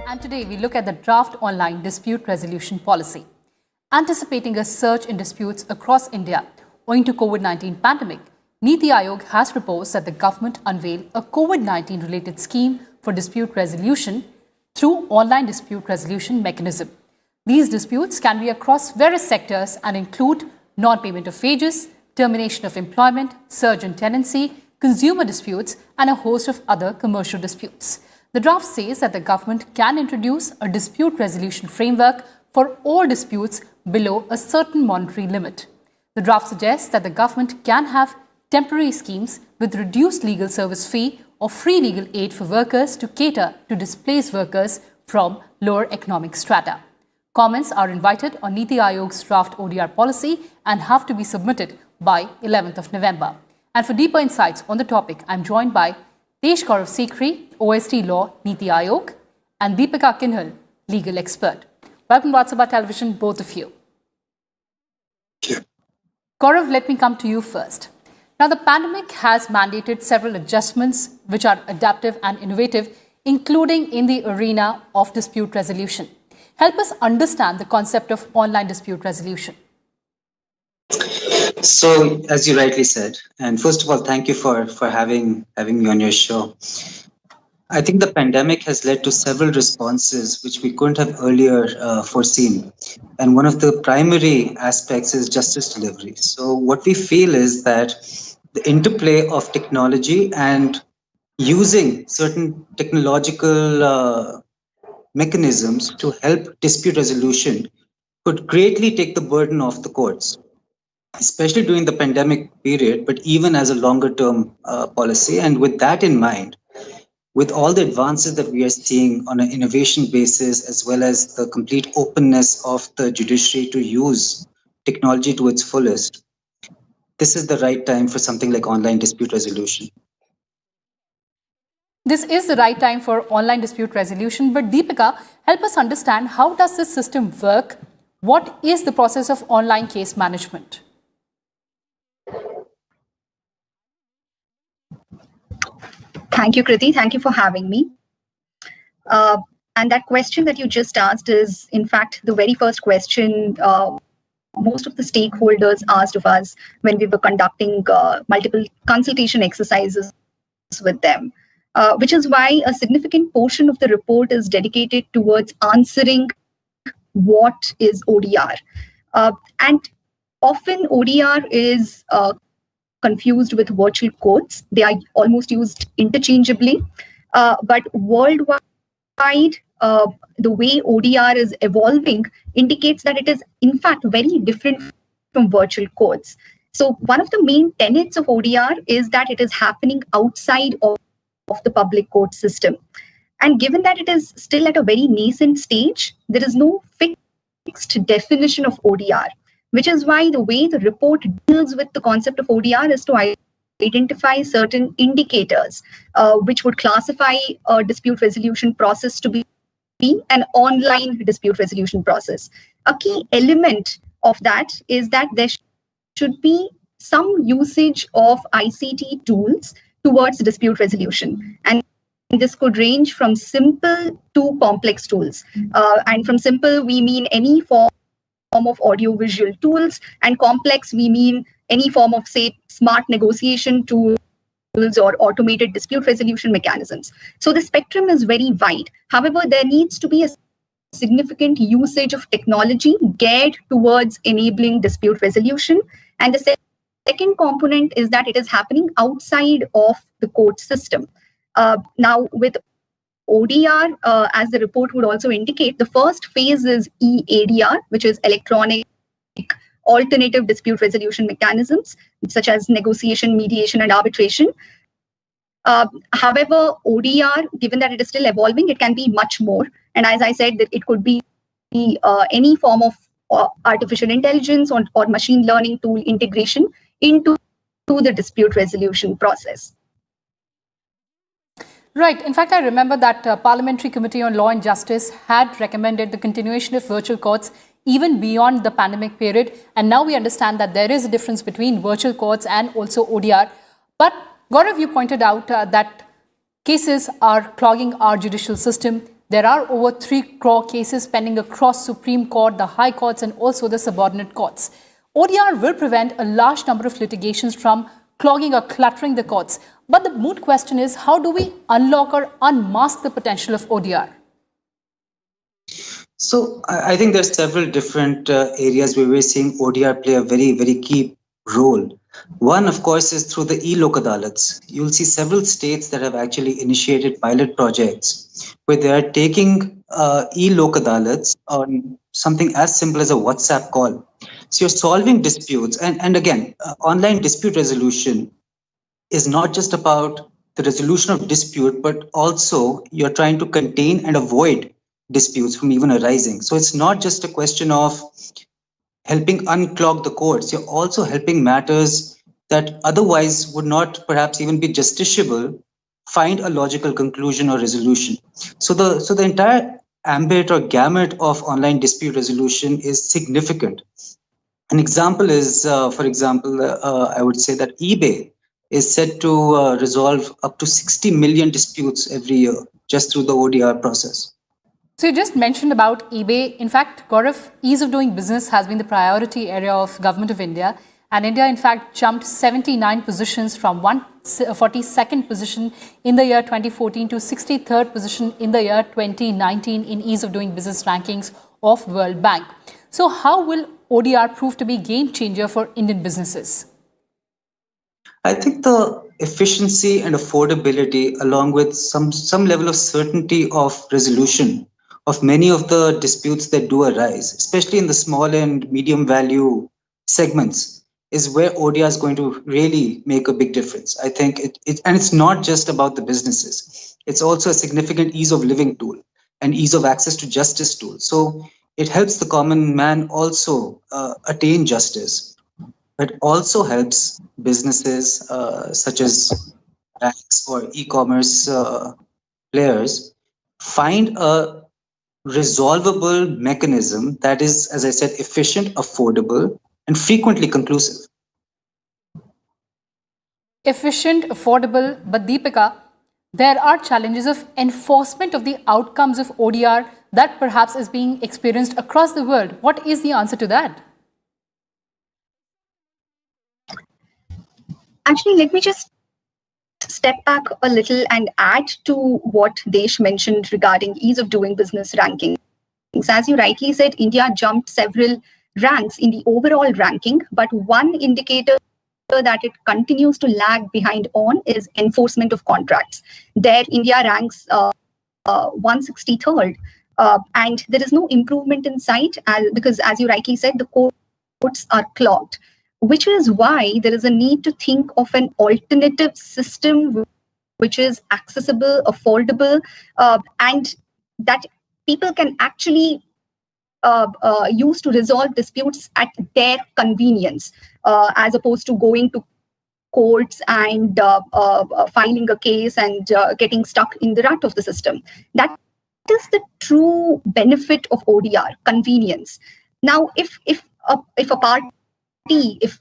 And today we look at the draft online dispute resolution policy. Anticipating a surge in disputes across India owing to COVID-19 pandemic, Niti Aayog has proposed that the government unveil a COVID-19 related scheme for dispute resolution through online dispute resolution mechanism. These disputes can be across various sectors and include non-payment of wages, termination of employment, surge in tenancy, consumer disputes, and a host of other commercial disputes. The draft says that the government can introduce a dispute resolution framework for all disputes below a certain monetary limit. The draft suggests that the government can have temporary schemes with reduced legal service fee or free legal aid for workers to cater to displaced workers from lower economic strata. Comments are invited on Niti Aayog's draft ODR policy and have to be submitted by 11th of November. And for deeper insights on the topic, I'm joined by Tesh Gaurav Sikri, OST Law, Niti Aayog, and Deepika Kinhal, legal expert. Welcome to Rajya Sabha Television, both of you. Gaurav, let me come to you first. Now, the pandemic has mandated several adjustments which are adaptive and innovative, including in the arena of dispute resolution. Help us understand the concept of online dispute resolution. So, as you rightly said, and first of all, thank you for having me on your show. I think the pandemic has led to several responses which we couldn't have earlier foreseen. And one of the primary aspects is justice delivery. So what we feel is that the interplay of technology and using certain technological mechanisms to help dispute resolution could greatly take the burden off the courts, especially during the pandemic period, but even as a longer term policy. And with that in mind, with all the advances that we are seeing on an innovation basis, as well as the complete openness of the judiciary to use technology to its fullest, this is the right time for something like online dispute resolution. This is the right time for online dispute resolution, but Deepika, help us understand, how does this system work? What is the process of online case management? Thank you, Kriti. Thank you for having me. And that question that you just asked is, in fact, the very first question most of the stakeholders asked of us when we were conducting multiple consultation exercises with them, which is why a significant portion of the report is dedicated towards answering what is ODR. And often ODR is confused with virtual courts. They are almost used interchangeably. But worldwide, the way ODR is evolving indicates that it is, in fact, very different from virtual courts. So one of the main tenets of ODR is that it is happening outside of the public court system. And given that it is still at a very nascent stage, there is no fixed definition of ODR, which is why the way the report deals with the concept of ODR is to identify certain indicators which would classify a dispute resolution process to be an online dispute resolution process. A key element of that is that there should be some usage of ICT tools towards dispute resolution. And this could range from simple to complex tools. And from simple, we mean any form of audio-visual tools, and complex, we mean any form of, say, smart negotiation tools or automated dispute resolution mechanisms. So the spectrum is very wide. However, there needs to be a significant usage of technology geared towards enabling dispute resolution. And the second component is that it is happening outside of the court system. Now, with ODR, as the report would also indicate, the first phase is EADR, which is electronic alternative dispute resolution mechanisms, such as negotiation, mediation, and arbitration. However, ODR, given that it is still evolving, it can be much more. And as I said, that it could be any form of artificial intelligence or machine learning tool integration into the dispute resolution process. Right. In fact, I remember that Parliamentary Committee on Law and Justice had recommended the continuation of virtual courts even beyond the pandemic period. And now we understand that there is a difference between virtual courts and also ODR. But Gaurav, you pointed out that Cases are clogging our judicial system. There are over 3 crore cases pending across Supreme Court, the High Courts, and also the subordinate courts. ODR will prevent a large number of litigations from clogging or cluttering the courts. But the moot question is, how do we unlock or unmask the potential of ODR? So I think there's several different areas where we're seeing ODR play a very, very key role. One, of course, is through the e-Lok Adalats. You'll see several states that have actually initiated pilot projects where they are taking e-Lok Adalats on something as simple as a WhatsApp call. So you're solving disputes. And again, online dispute resolution is not just about the resolution of dispute, but also you're trying to contain and avoid disputes from even arising. So it's not just a question of helping unclog the courts. You're also helping matters that otherwise would not perhaps even be justiciable find a logical conclusion or resolution. So the entire ambit or gamut of online dispute resolution is significant. An example is, for example, I would say that eBay is said to resolve up to 60 million disputes every year just through the ODR process. So you just mentioned about eBay. In fact, Gaurav, ease of doing business has been the priority area of Government of India. And India, in fact, jumped 79 positions from 142nd position in the year 2014 to 63rd position in the year 2019 in ease of doing business rankings of World Bank. So how will ODR prove to be a game changer for Indian businesses? I think the efficiency and affordability, along with some level of certainty of resolution of many of the disputes that do arise, especially in the small and medium value segments, is where ODR is going to really make a big difference. I think and it's not just about the businesses. It's also a significant ease of living tool and ease of access to justice tool. So it helps the common man also attain justice, but also helps businesses such as banks or e-commerce players find a resolvable mechanism that is, as I said, efficient, affordable, and frequently conclusive. Efficient, affordable, but Deepika, there are challenges of enforcement of the outcomes of ODR that perhaps is being experienced across the world. What is the answer to that? Actually, let me just step back a little and add to what Desh mentioned regarding ease of doing business rankings. As you rightly said, India jumped several ranks in the overall ranking, but one indicator that it continues to lag behind on is enforcement of contracts. There, India ranks 163rd, and there is no improvement in sight because, as you rightly said, the courts are clogged, which is why there is a need to think of an alternative system which is accessible, affordable, and that people can actually use to resolve disputes at their convenience, as opposed to going to courts and filing a case and getting stuck in the rut of the system. That is the true benefit of ODR, convenience. Now, if a party, if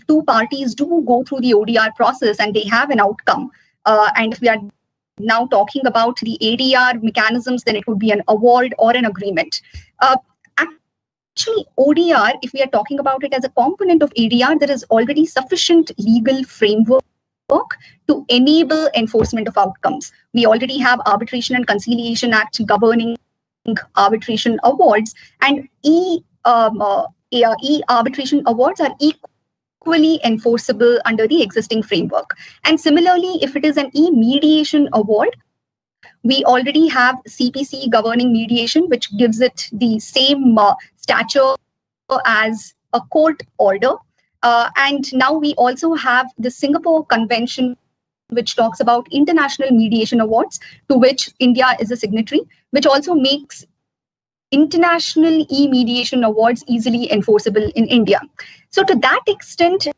two parties do go through the ODR process and they have an outcome, and if we are now talking about the ADR mechanisms, then it would be an award or an agreement. Actually, ODR, if we are talking about it as a component of ADR, there is already sufficient legal framework to enable enforcement of outcomes. We already have Arbitration and Conciliation Act governing arbitration awards, and e-arbitration awards are equally enforceable under the existing framework. And similarly, if it is an e-mediation award, we already have CPC governing mediation, which gives it the same stature as a court order. And now we also have the Singapore Convention, which talks about international mediation awards, to which India is a signatory, which also makes international e-mediation awards easily enforceable in India. So to that extent,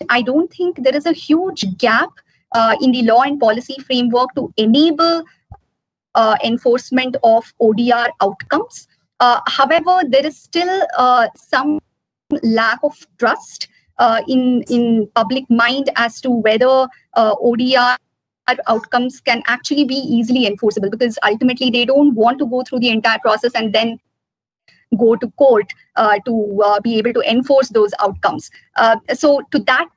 I don't think there is a huge gap in the law and policy framework to enable enforcement of ODR outcomes. However, there is still some lack of trust in public mind as to whether ODR outcomes can actually be easily enforceable, because ultimately they don't want to go through the entire process and then go to court to be able to enforce those outcomes. So to that,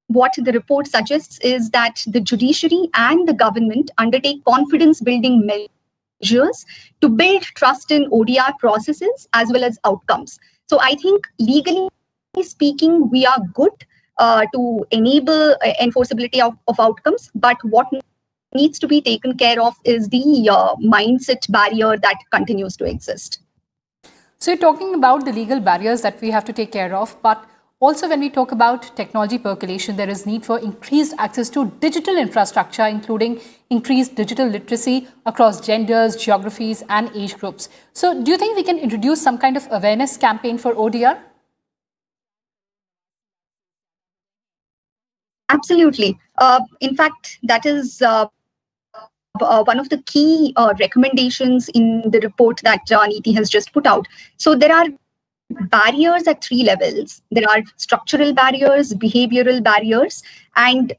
what the report suggests is that the judiciary and the government undertake confidence building measures to build trust in ODR processes as well as outcomes. So I think legally speaking, we are good to enable enforceability of outcomes, but what needs to be taken care of is the mindset barrier that continues to exist. So you're talking about the legal barriers that we have to take care of, but also when we talk about technology percolation, there is need for increased access to digital infrastructure, including increased digital literacy across genders, geographies, and age groups. So do you think we can introduce some kind of awareness campaign for ODR? Absolutely. In fact, that is one of the key recommendations in the report that Neeti has just put out. So there are barriers at 3 levels. There are structural barriers, behavioral barriers, and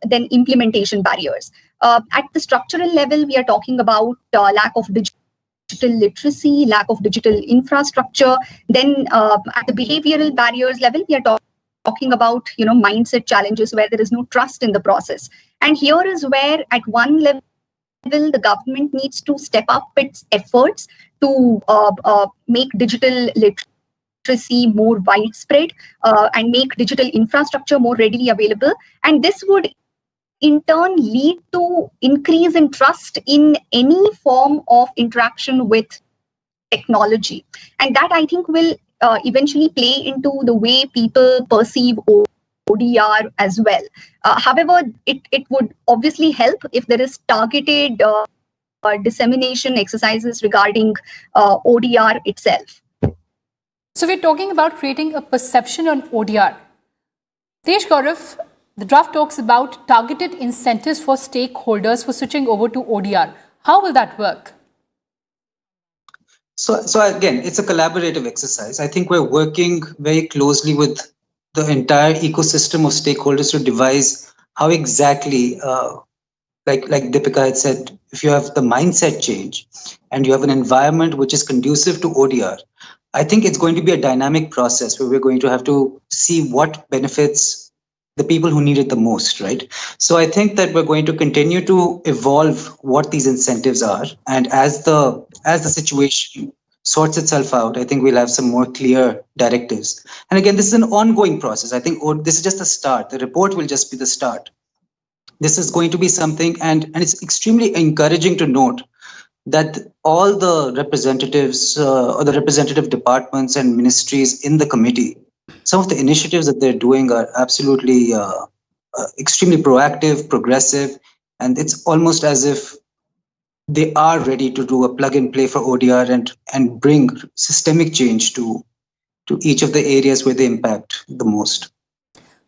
then implementation barriers. At the structural level, we are talking about lack of digital literacy, lack of digital infrastructure. Then at the behavioral barriers level, we are talking about mindset challenges where there is no trust in the process. And here is where at one level the government needs to step up its efforts to make digital literacy more widespread and make digital infrastructure more readily available. And this would in turn lead to increase in trust in any form of interaction with technology. And that, I think, will eventually play into the way people perceive ODR as well. However, it would obviously help if there is targeted dissemination exercises regarding ODR itself. So we're talking about creating a perception on ODR. Gaurav, the draft talks about targeted incentives for stakeholders for switching over to ODR. How will that work? So again, it's a collaborative exercise. I think we're working very closely with the entire ecosystem of stakeholders to devise how exactly, like Deepika had said, if you have the mindset change and you have an environment which is conducive to ODR, I think it's going to be a dynamic process where we're going to have to see what benefits the people who need it the most, right? So I think that we're going to continue to evolve what these incentives are. And as the situation sorts itself out, I think we'll have some more clear directives. And again, this is an ongoing process. I think this is just the start. The report will just be the start. This is going to be something, and it's extremely encouraging to note that all the representatives or the representative departments and ministries in the committee, some of the initiatives that they're doing are absolutely extremely proactive, progressive, and it's almost as if they are ready to do a plug and play for ODR and bring systemic change to each of the areas where they impact the most.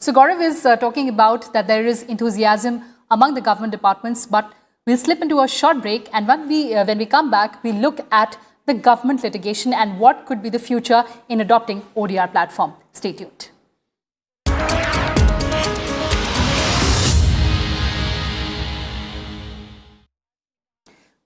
So Gaurav is talking about that there is enthusiasm among the government departments, but we'll slip into a short break, and when we come back, we look at the government litigation and what could be the future in adopting ODR platform. Stay tuned.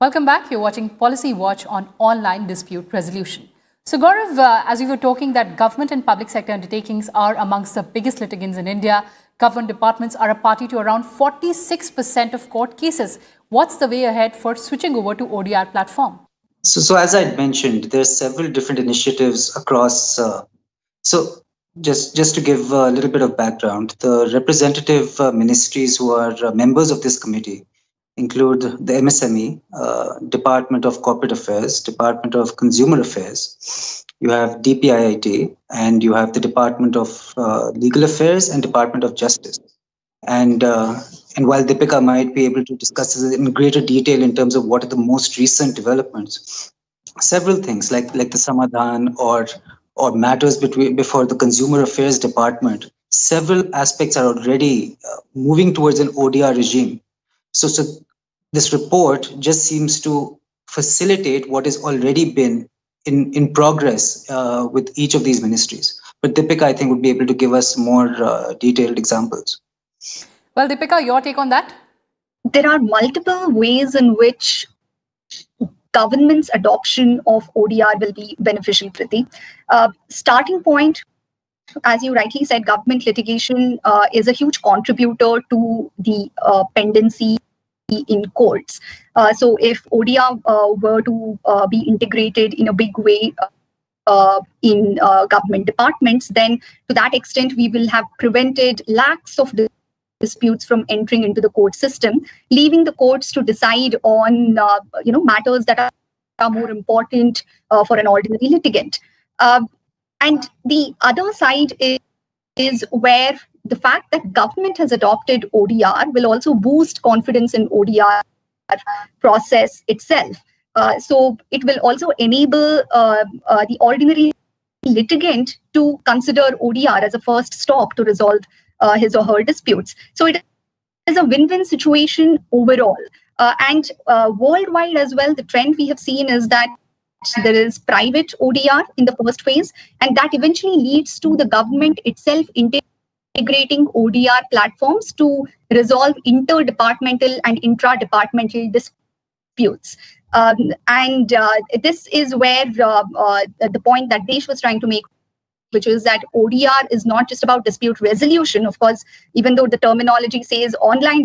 Welcome back. You're watching Policy Watch on online dispute resolution. So Gaurav, as we were talking that government and public sector undertakings are amongst the biggest litigants in India. Government departments are a party to around 46% of court cases. What's the way ahead for switching over to ODR platform? So as I mentioned, there are several different initiatives across. So just to give a little bit of background, the representative ministries who are members of this committee include the MSME, Department of Corporate Affairs, Department of Consumer Affairs. You have DPIIT, and you have the Department of Legal Affairs and Department of Justice. And while Deepika might be able to discuss this in greater detail in terms of what are the most recent developments, several things like the Samadhan or matters before the Consumer Affairs Department, several aspects are already moving towards an ODR regime. So this report just seems to facilitate what has already been in progress with each of these ministries. But Deepika, I think, would be able to give us more detailed examples. Well, Deepika, your take on that? There are multiple ways in which government's adoption of ODR will be beneficial, Kriti. Starting point, as you rightly said, government litigation is a huge contributor to the pendency in courts. So if ODR were to be integrated in a big way in government departments, then to that extent, we will have prevented lakhs of disputes from entering into the court system, leaving the courts to decide on matters that are more important for an ordinary litigant. And the other side is where the fact that government has adopted ODR will also boost confidence in ODR process itself. So it will also enable the ordinary litigant to consider ODR as a first stop to resolve his or her disputes. So it is a win-win situation overall. And worldwide as well, the trend we have seen is that there is private ODR in the first phase, and that eventually leads to the government itself integrating ODR platforms to resolve interdepartmental and intra-departmental disputes. And this is where the point that Desh was trying to make, which is that ODR is not just about dispute resolution. Of course, even though the terminology says online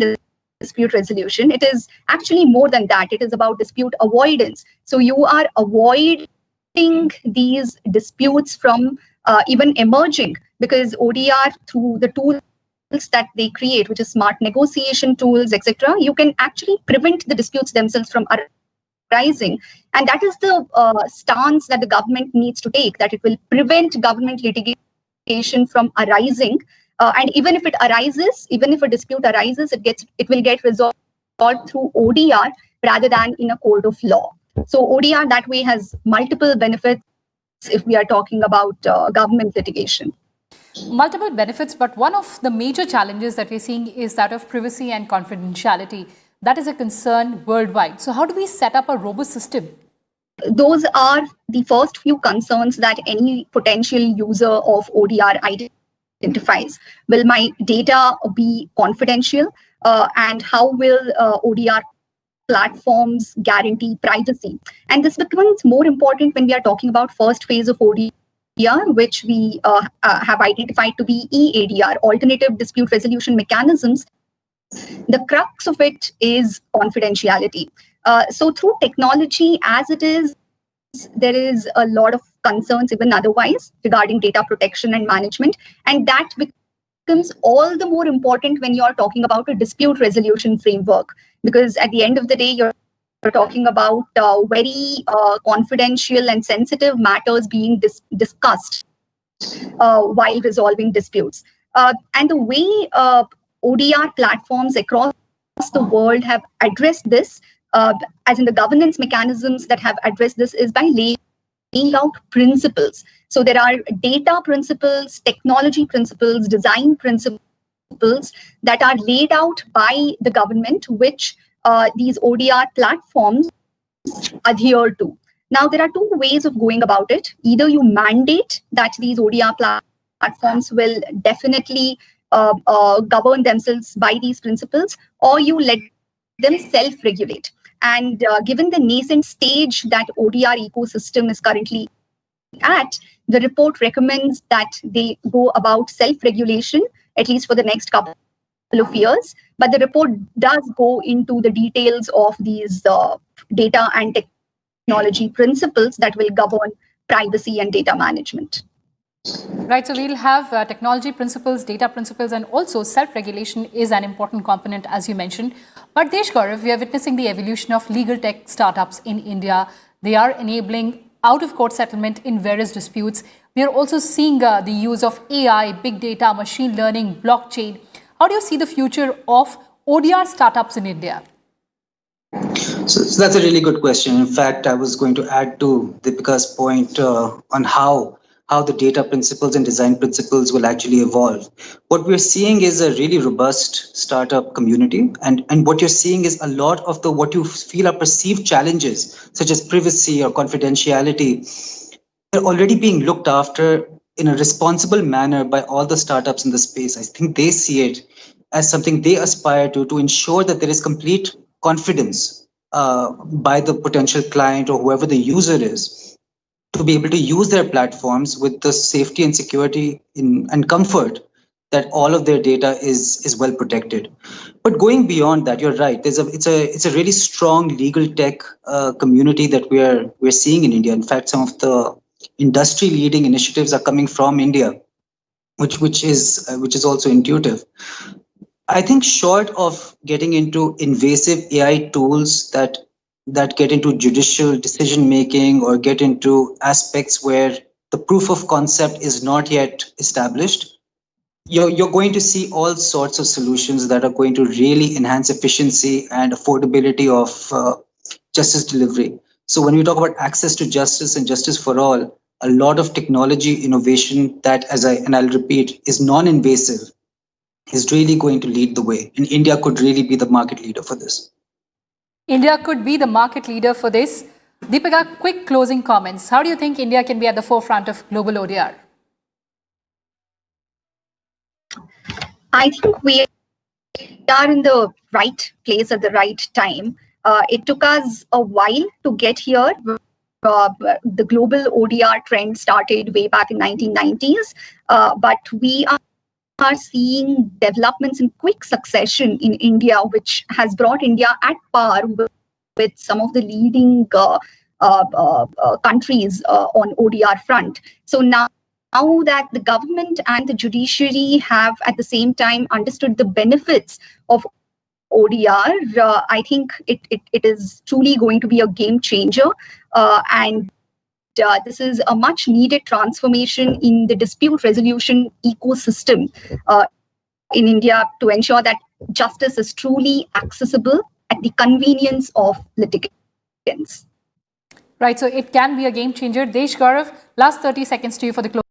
dispute resolution, it is actually more than that. It is about dispute avoidance. So you are avoiding these disputes from even emerging, because ODR, through the tools that they create, which is smart negotiation tools, etc., you can actually prevent the disputes themselves from arising. And that is the stance that the government needs to take, that it will prevent government litigation from arising. And even if it arises, even if a dispute arises, it will get resolved through ODR rather than in a court of law. So ODR that way has multiple benefits if we are talking about government litigation. Multiple benefits, but one of the major challenges that we're seeing is that of privacy and confidentiality. That is a concern worldwide. So how do we set up a robust system? Those are the first few concerns that any potential user of ODR identifies. Will my data be confidential? And how will ODR platforms guarantee privacy? And this becomes more important when we are talking about first phase of ODR, which we have identified to be EADR, Alternative Dispute Resolution Mechanisms. The crux of it is confidentiality. So through technology as it is, there is a lot of concerns even otherwise regarding data protection and management. And that becomes all the more important when you're talking about a dispute resolution framework, because at the end of the day, you're talking about very confidential and sensitive matters being discussed while resolving disputes. And the way ODR platforms across the world have addressed this, as in the governance mechanisms that have addressed this, is by laying out principles. So there are data principles, technology principles, design principles that are laid out by the government, which these ODR platforms adhere to. Now, there are two ways of going about it. Either you mandate that these ODR platforms will definitely govern themselves by these principles, or you let them self-regulate. And given the nascent stage that ODR ecosystem is currently at, the report recommends that they go about self-regulation, at least for the next couple of years. But the report does go into the details of these data and technology principles that will govern privacy and data management. Right, so we'll have technology principles, data principles, and also self-regulation is an important component, as you mentioned. But Desh Gaurav, we are witnessing the evolution of legal tech startups in India. They are enabling out-of-court settlement in various disputes. We are also seeing the use of AI, big data, machine learning, blockchain. How do you see the future of ODR startups in India? So that's a really good question. In fact, I was going to add to Deepika's point on how the data principles and design principles will actually evolve. What we're seeing is a really robust startup community. And what you're seeing is a lot of what you feel are perceived challenges, such as privacy or confidentiality, are already being looked after in a responsible manner by all the startups in the space. I think they see it as something they aspire to ensure that there is complete confidence by the potential client or whoever the user is, to be able to use their platforms with the safety and security and comfort that all of their data is well protected. But going beyond that, you're right. It's a really strong legal tech community that we're seeing in India. In fact, some of the industry leading initiatives are coming from India, which is also intuitive. I think short of getting into invasive AI tools that get into judicial decision making or get into aspects where the proof of concept is not yet established, you're going to see all sorts of solutions that are going to really enhance efficiency and affordability of justice delivery. So when we talk about access to justice and justice for all, a lot of technology innovation that, I'll repeat, is non-invasive is really going to lead the way. And India could really be the market leader for this. India could be the market leader for this. Deepika, quick closing comments. How do you think India can be at the forefront of global ODR? I think we are in the right place at the right time. It took us a while to get here. The global ODR trend started way back in 1990s, but we are seeing developments in quick succession in India, which has brought India at par with some of the leading countries on ODR front. So now that the government and the judiciary have at the same time understood the benefits of ODR, I think it is truly going to be a game changer. And this is a much needed transformation in the dispute resolution ecosystem in India to ensure that justice is truly accessible at the convenience of litigants. Right, so it can be a game changer. Desh Gaurav, last 30 seconds to you for the close.